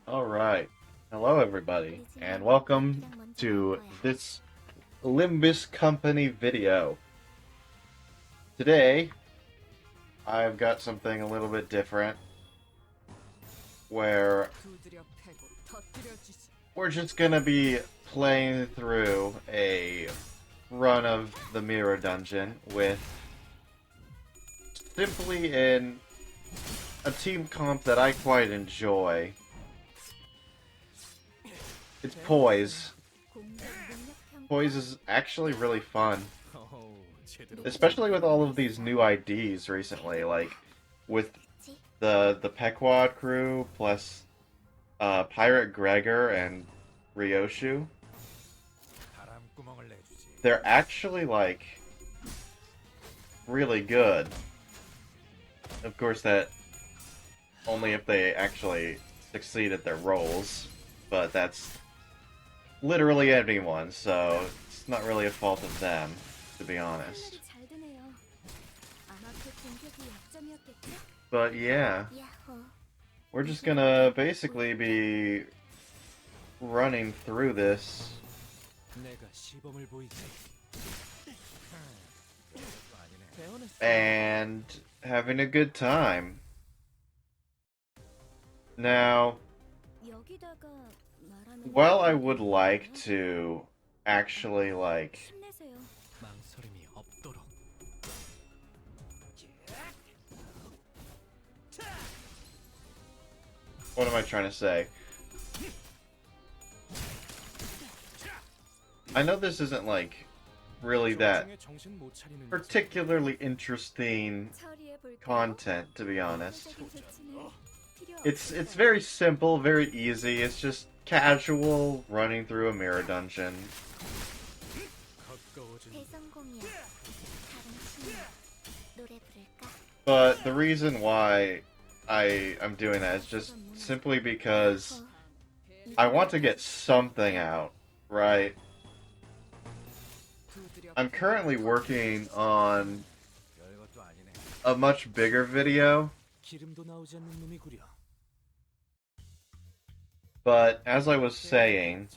Alright. Hello everybody, and welcome to this Limbus Company video. Today, I've got something a little bit different, where we're just gonna be playing through a run of the Mirror Dungeon with simply a team comp that I quite enjoy. It's Poise. Poise is actually really fun. Especially with all of these new IDs recently, like with the Pequod crew plus Pirate Gregor and Ryoshu. They're actually like really good. Of course, that only if they actually succeed at their roles, but that's literally anyone, so it's not really a fault of them, to be honest. But yeah, we're just gonna basically be running through this and having a good time. Now, well, I would like to actually, like, what am I trying to say? I know this isn't, like, really that particularly interesting content, to be honest. It's very simple, very easy. It's just casual running through a mirror dungeon. But the reason why I'm doing that is just simply because I want to get something out, right? I'm currently working on a much bigger video. But as I was saying,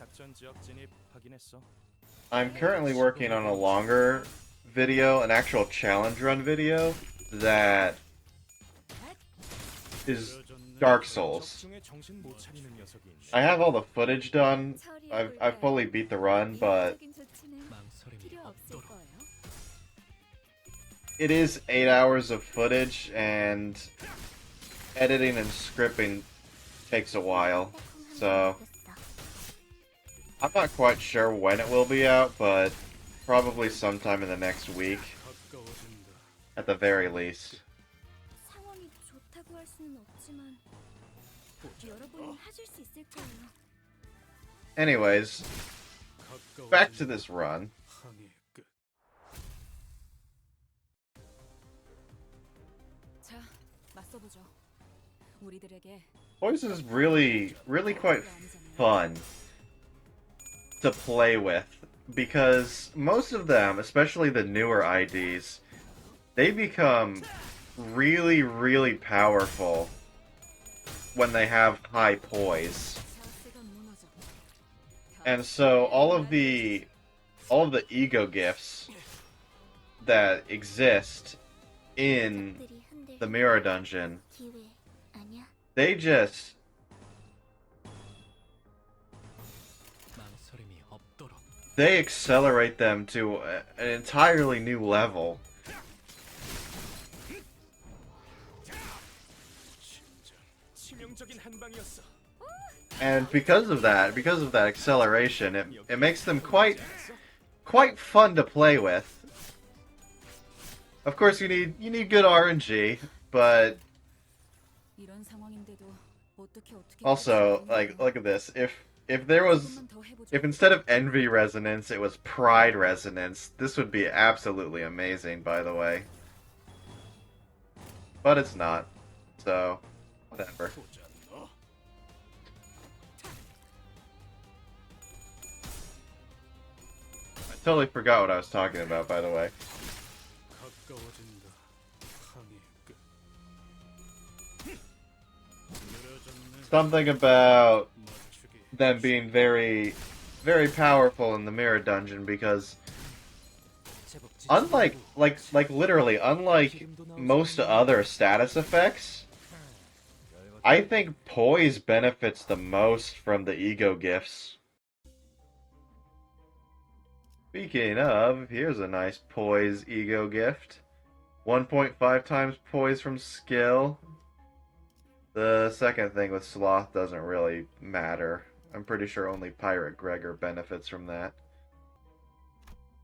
I'm currently working on a longer video, an actual challenge run video that is Dark Souls. I have all the footage done. I've fully beat the run, but it is 8 hours of footage, and editing and scripting takes a while. So, I'm not quite sure when it will be out, but probably sometime in the next week, at the very least. Anyways, back to this run. Poise is really quite fun to play with, because most of them, especially the newer IDs, they become really powerful when they have high poise. And so all of the ego gifts that exist in the Mirror Dungeon, they just accelerate them to an entirely new level. And because of that acceleration, it makes them quite fun to play with. Of course, you need good RNG, but also, like, look at this. If instead of envy resonance, it was pride resonance, this would be absolutely amazing, by the way. But it's not. So, whatever. I totally forgot what I was talking about, by the way. something about them being very, very powerful in the mirror dungeon because unlike, literally, unlike most other status effects, I think Poise benefits the most from the ego gifts. Speaking of, here's a nice Poise ego gift. 1.5 times Poise from skill. The second thing with Sloth doesn't really matter. I'm pretty sure only Pirate Gregor benefits from that.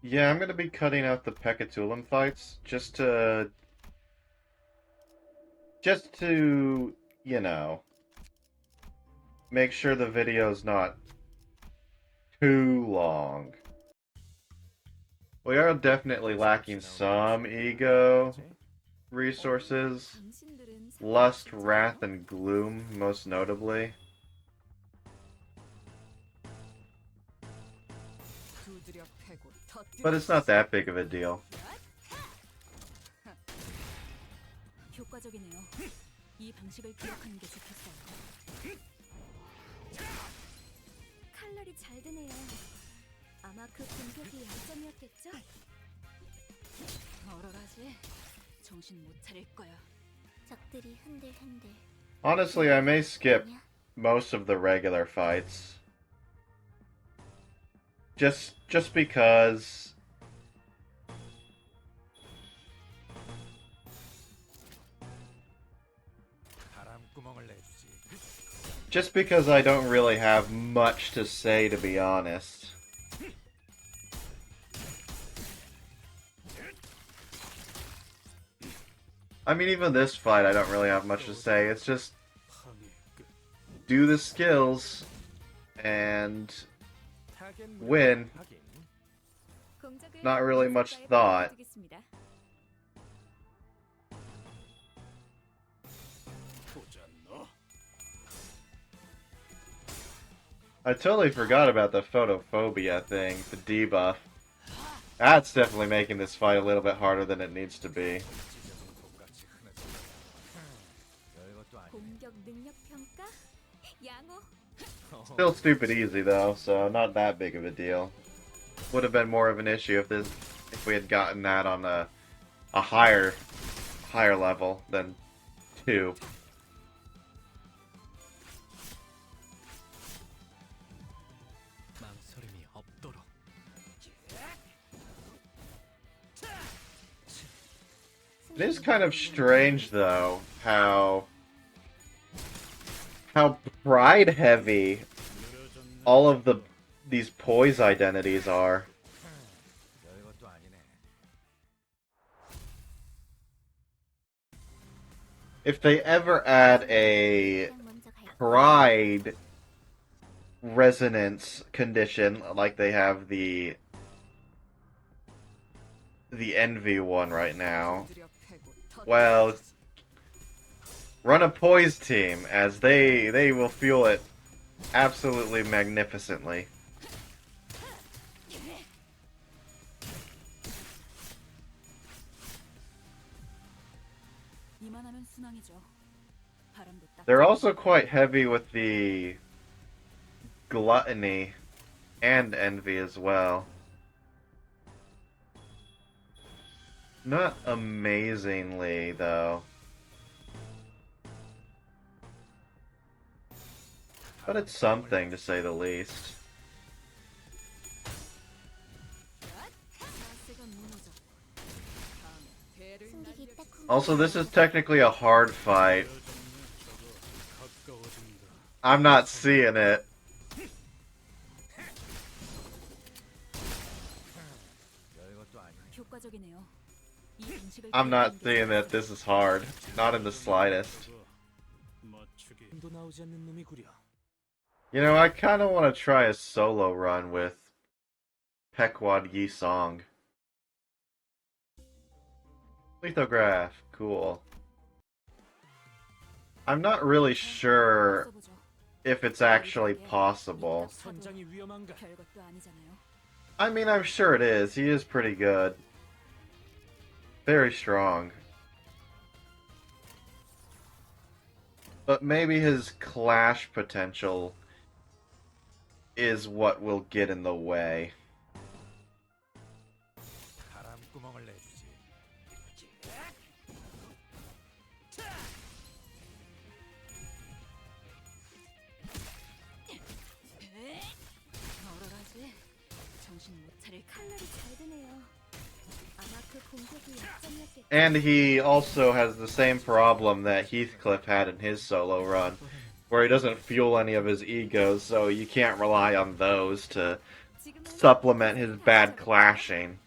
Yeah, I'm gonna be cutting out the Pekatulum fights just to, you know, make sure the video's not too long. We are definitely lacking some ego resources. Lust, Wrath, and Gloom, most notably. But it's not that big of a deal. Honestly, I may skip most of the regular fights. Just because I don't really have much to say, to be honest. I mean, even this fight, I don't really have much to say. It's just do the skills and win. Not really much thought. I totally forgot about the photophobia thing, the debuff. That's definitely making this fight a little bit harder than it needs to be. Still stupid easy though, so not that big of a deal. Would have been more of an issue if we had gotten that on a higher level than 2. It is kind of strange though how pride heavy all of these Poise identities are. If they ever add a pride resonance condition like they have the envy one right now, well, run a Poise team, as they will fuel it absolutely magnificently. They're also quite heavy with the gluttony and envy as well. Not amazingly, though. But it's something, to say the least. Also, this is technically a hard fight. I'm not seeing it. I'm not seeing that this is hard. Not in the slightest. You know, I kind of want to try a solo run with Pequod Yi Song. Lithograph, cool. I'm not really sure if it's actually possible. I mean, I'm sure it is. He is pretty good. Very strong. But maybe his clash potential is what will get in the way. And he also has the same problem that Heathcliff had in his solo run, where he doesn't fuel any of his egos, so you can't rely on those to supplement his bad clashing.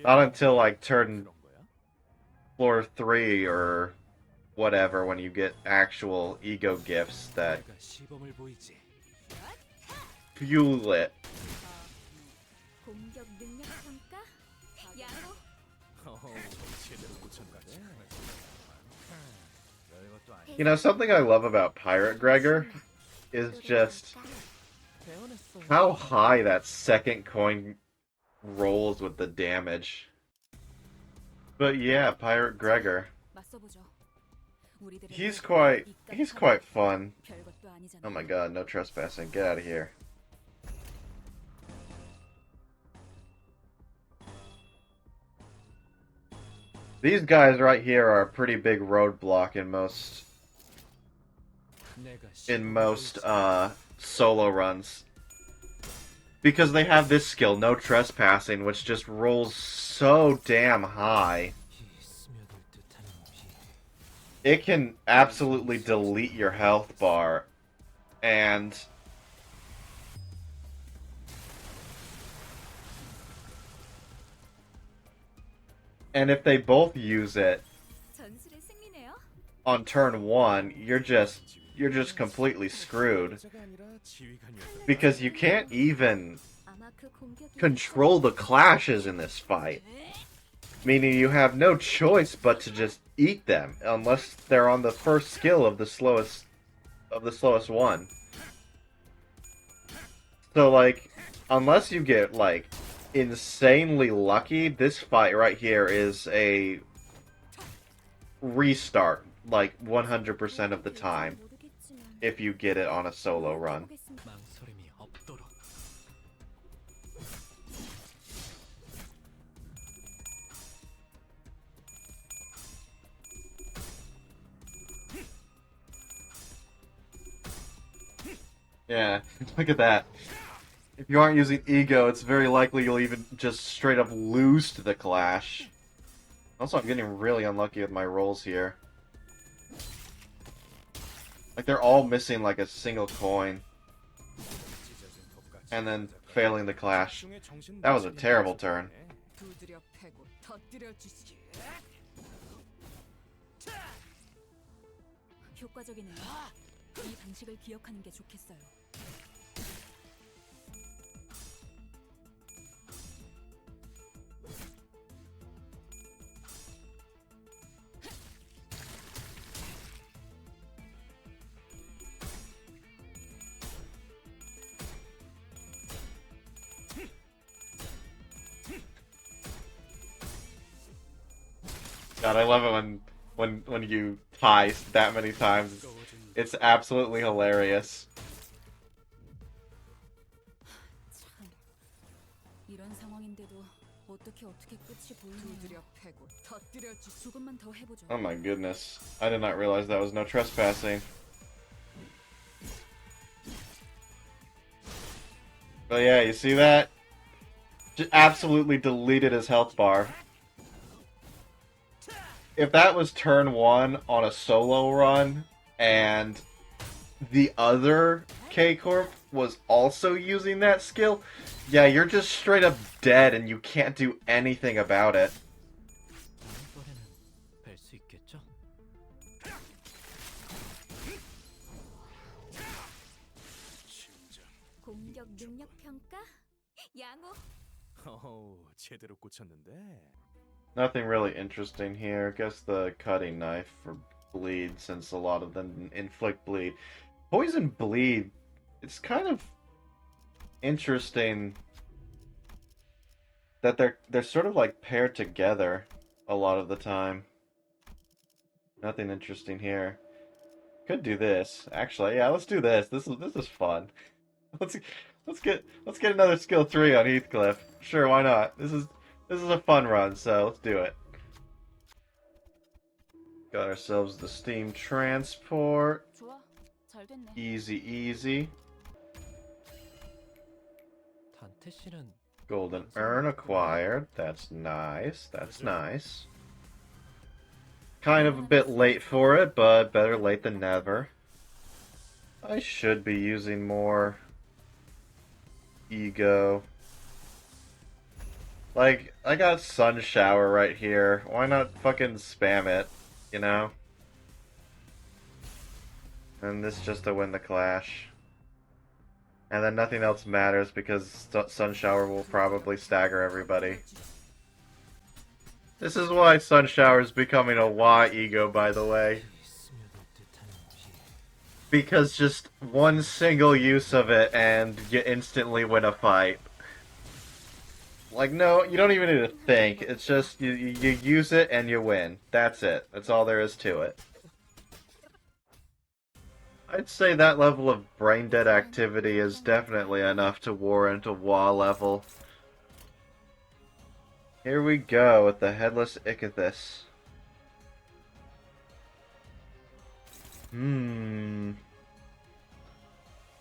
Not until, like, turn floor 3 or whatever, when you get actual ego gifts that fuel it. You know, something I love about Pirate Gregor is just how high that second coin rolls with the damage. But yeah, Pirate Gregor. He's quite fun. Oh my god, no trespassing. Get out of here. These guys right here are a pretty big roadblock in most solo runs. Because they have this skill, no trespassing, which just rolls so damn high. It can absolutely delete your health bar, and if they both use it on turn 1, you're just completely screwed. Because you can't even control the clashes in this fight. Meaning you have no choice but to just eat them, unless they're on the first skill of the slowest one. So, like, unless you get, like, insanely lucky, this fight right here is a restart, like, 100% of the time, if you get it on a solo run. Yeah, look at that. If you aren't using ego, it's very likely you'll even just straight up lose to the clash. Also, I'm getting really unlucky with my rolls here. Like, they're all missing, like, a single coin. And then failing the clash. That was a terrible turn. God, I love it when you tie that many times. It's absolutely hilarious. Oh my goodness. I did not realize that was no trespassing. But yeah, you see that? Just absolutely deleted his health bar. If that was turn 1 on a solo run, and the other K-Corp was also using that skill, yeah, you're just straight up dead and you can't do anything about it. Nothing really interesting here. I guess the cutting knife for bleed, since a lot of them inflict bleed. Poison bleed, it's kind of interesting that they're sort of like paired together a lot of the time. Nothing interesting here. Could do this. Actually, yeah, let's do this. This is fun. Let's let's get another skill 3 on Heathcliff. Sure, why not? This is a fun run, so let's do it. Got ourselves the steam transport. Easy, easy. Golden urn acquired. That's nice. That's nice. Kind of a bit late for it, but better late than never. I should be using more ego. Like, I got Sun Shower right here. Why not fucking spam it, you know? And this just to win the clash. And then nothing else matters because Sun Shower will probably stagger everybody. This is why Sun Shower is becoming a Y ego, by the way. Because just one single use of it and you instantly win a fight. Like, no, you don't even need to think. It's just, you use it and you win. That's it. That's all there is to it. I'd say that level of brain-dead activity is definitely enough to warrant a WA level. Here we go with the Headless Ichthys.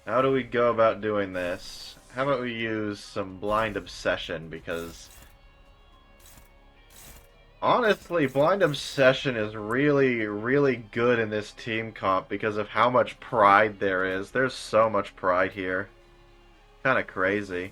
How do we go about doing this? How about we use some Blind Obsession, because honestly, Blind Obsession is really, really good in this team comp because of how much pride there is. There's so much pride here. Kinda crazy.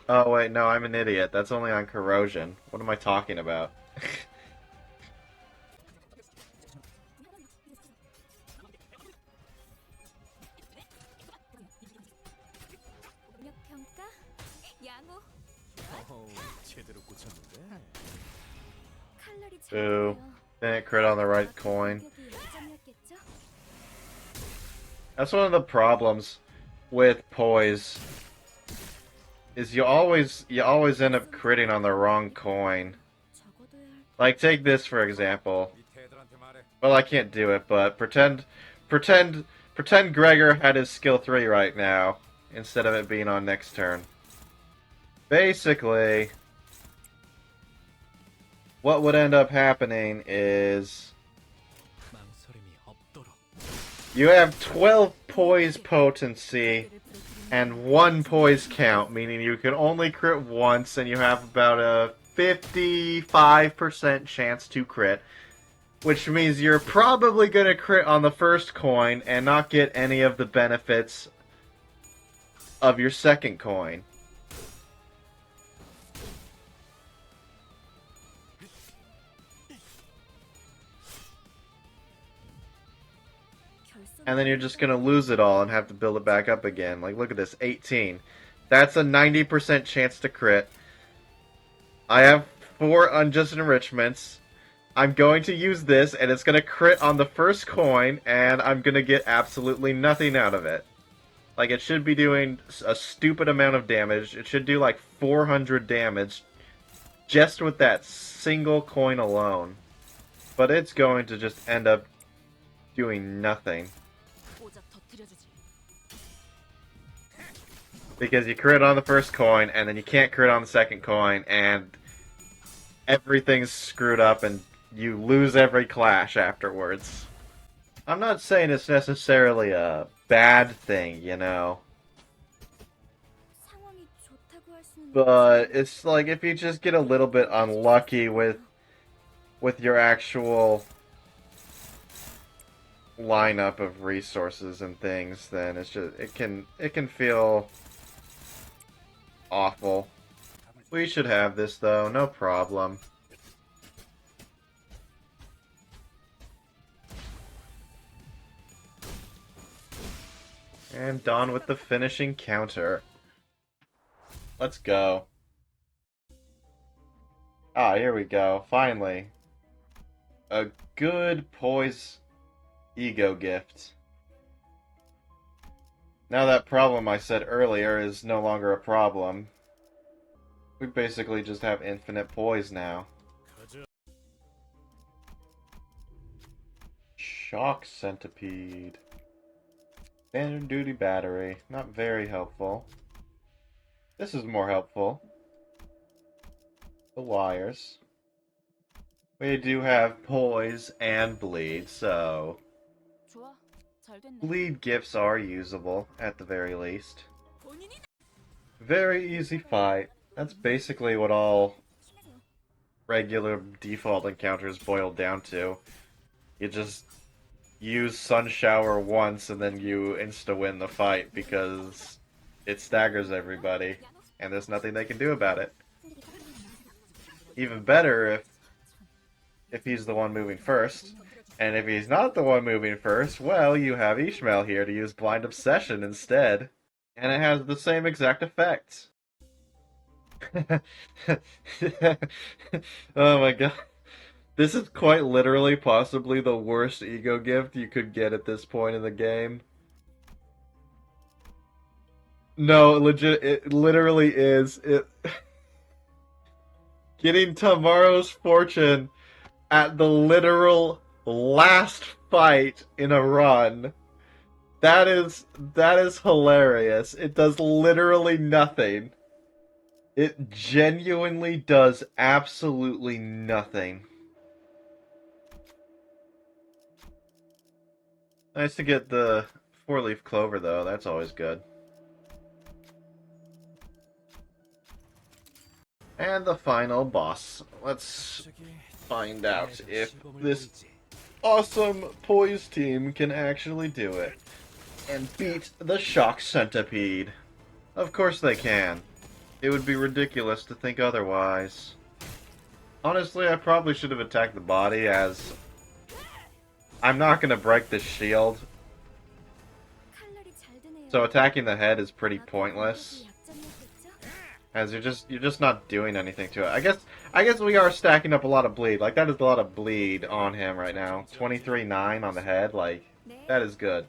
Oh wait, no, I'm an idiot. That's only on corrosion. What am I talking about? Boo. Didn't crit on the right coin. That's one of the problems with Poise. Is you always end up critting on the wrong coin. Like, take this for example. Well, I can't do it, but pretend Gregor had his skill 3 right now, instead of it being on next turn. Basically, what would end up happening is you have 12 Poise potency and 1 Poise count, meaning you can only crit once, and you have about a 55% chance to crit, which means you're probably going to crit on the first coin and not get any of the benefits of your second coin. And then you're just going to lose it all and have to build it back up again. Like, look at this, 18. That's a 90% chance to crit. I have 4 unjust enrichments. I'm going to use this, and it's going to crit on the first coin, and I'm going to get absolutely nothing out of it. Like, it should be doing a stupid amount of damage. It should do like 400 damage just with that single coin alone. But it's going to just end up doing nothing. Because you crit on the first coin, and then you can't crit on the second coin, and everything's screwed up, and you lose every clash afterwards. I'm not saying it's necessarily a bad thing, you know. But it's like, if you just get a little bit unlucky with your actual lineup of resources and things, then it's just, it can feel awful. We should have this though, no problem. And Dawn with the finishing counter. Let's go. Ah, here we go, finally. A good Poise ego gift. Now that problem I said earlier is no longer a problem. We basically just have infinite poise now. Shock centipede. Standard duty battery. Not very helpful. This is more helpful. The wires. We do have poise and bleed, so bleed gifts are usable at the very least. Very easy fight. That's basically what all regular default encounters boil down to. You just use Sun Shower once and then you insta-win the fight because it staggers everybody and there's nothing they can do about it. Even better if he's the one moving first. And if he's not the one moving first, well, you have Ishmael here to use Blind Obsession instead. And it has the same exact effect. Oh my god. This is quite literally possibly the worst ego gift you could get at this point in the game. No, legit, it literally is. Getting Tomorrow's Fortune at the literal last fight in a run. That is hilarious. It does literally nothing. It genuinely does absolutely nothing. Nice to get the 4-leaf clover though, that's always good. And the final boss. Let's find out if this awesome Poise team can actually do it and beat the Shock Centipede. Of course they can. It would be ridiculous to think otherwise. Honestly, I probably should have attacked the body, as I'm not going to break the shield. So attacking the head is pretty pointless, as you're just not doing anything to it. I guess we are stacking up a lot of bleed. Like, that is a lot of bleed on him right now. 23-9 on the head, like, that is good.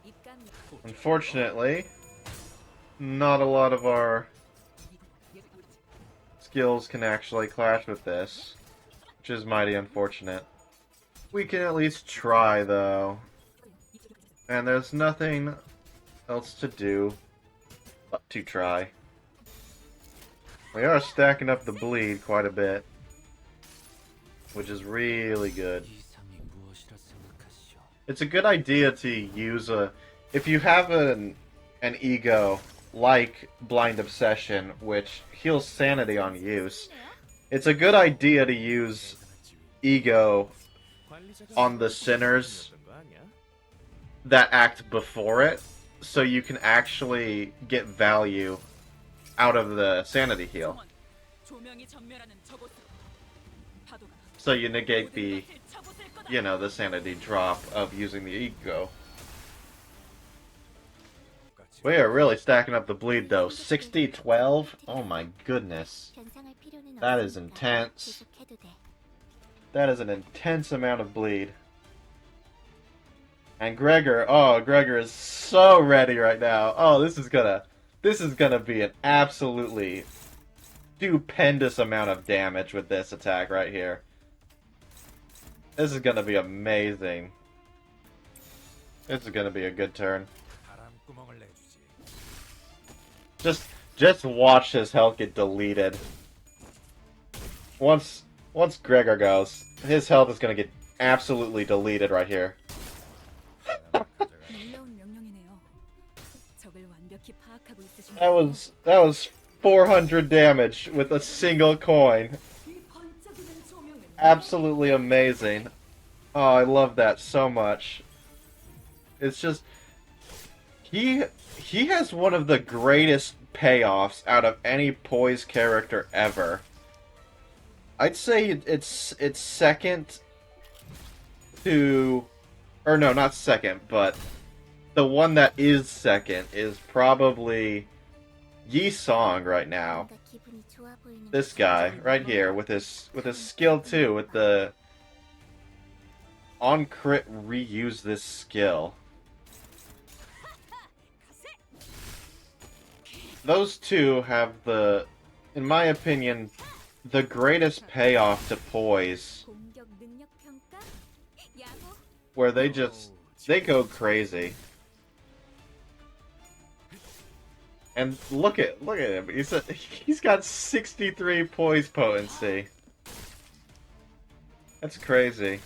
Unfortunately, not a lot of our skills can actually clash with this, which is mighty unfortunate. We can at least try, though. And there's nothing else to do but to try. We are stacking up the bleed quite a bit, which is really good. It's a good idea to use if you have an ego like Blind Obsession, which heals sanity on use, it's a good idea to use ego on the sinners that act before it, so you can actually get value out of the sanity heal. So you negate the, the sanity drop of using the ego. We are really stacking up the bleed though. 60-12? Oh my goodness. That is intense. That is an intense amount of bleed. And Gregor is so ready right now. Oh, this is gonna be an absolutely stupendous amount of damage with this attack right here. This is gonna be amazing. This is gonna be a good turn. Just watch his health get deleted. Once Gregor goes, his health is gonna get absolutely deleted right here. That was 400 damage with a single coin. Absolutely amazing. Oh, I love that so much. It's just he has one of the greatest payoffs out of any Poise character ever. I'd say it's second to, or no, not second, but the one that is second is probably Yi Song right now. This guy right here with his skill 2, with the on crit reuse this skill. those two have the, in my opinion, the greatest payoff to Poise, where they go crazy. And look at him. He's got 63 Poise potency. That's crazy.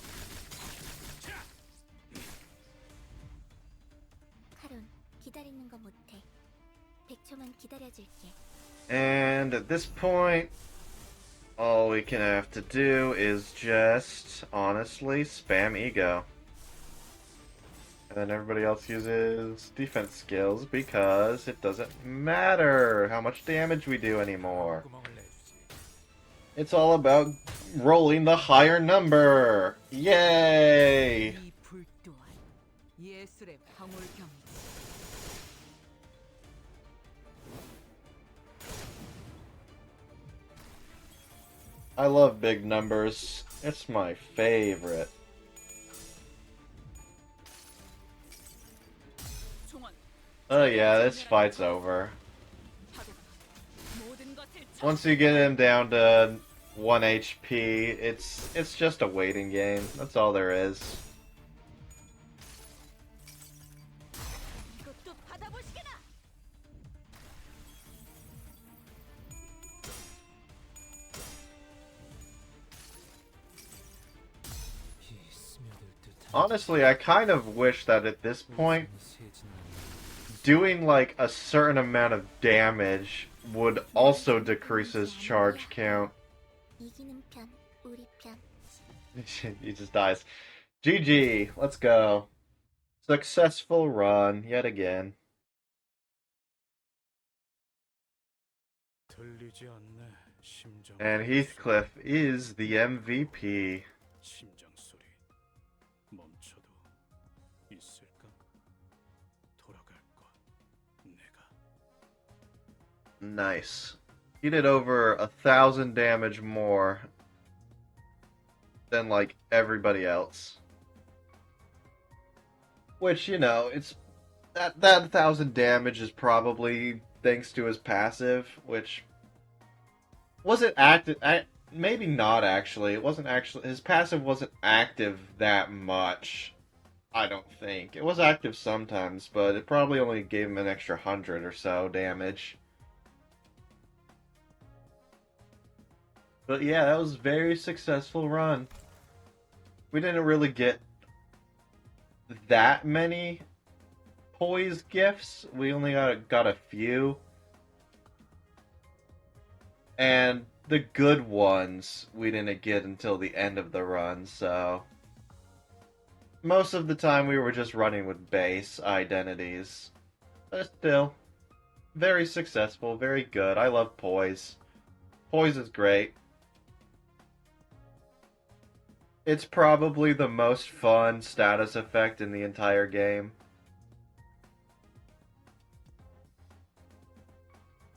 And at this point, all we can have to do is just, honestly, spam ego. And then everybody else uses defense skills because it doesn't matter how much damage we do anymore. It's all about rolling the higher number! Yay! I love big numbers. It's my favorite. Oh yeah, this fight's over. Once you get him down to 1 HP, it's just a waiting game. That's all there is. Honestly, I kind of wish that at this point, doing like a certain amount of damage would also decrease his charge count. He just dies. GG, let's go. Successful run, yet again. And Heathcliff is the MVP. Nice. He did over 1,000 damage more than like everybody else. Which, you know, it's that 1,000 damage is probably thanks to his passive, which wasn't active. Maybe not actually. It wasn't actually, his passive wasn't active that much. I don't think it was active sometimes, but it probably only gave him an extra 100 or so damage. But yeah, that was a very successful run. We didn't really get that many Poise gifts. We only got a few. And the good ones we didn't get until the end of the run, so most of the time we were just running with base identities. But still, very successful, very good. I love Poise. Poise is great. It's probably the most fun status effect in the entire game.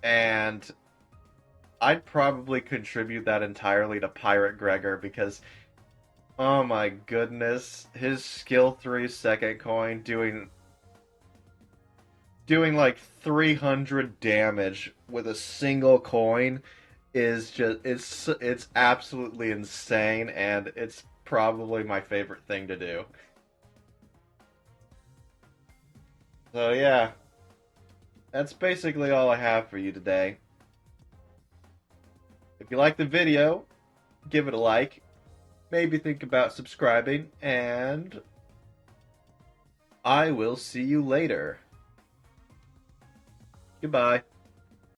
And I'd probably contribute that entirely to Pirate Gregor because, oh my goodness, his skill 3 second coin doing like 300 damage with a single coin is just, it's absolutely insane, and it's probably my favorite thing to do. So yeah, that's basically all I have for you today. If you like the video, give it a like, maybe think about subscribing, and I will see you later. Goodbye.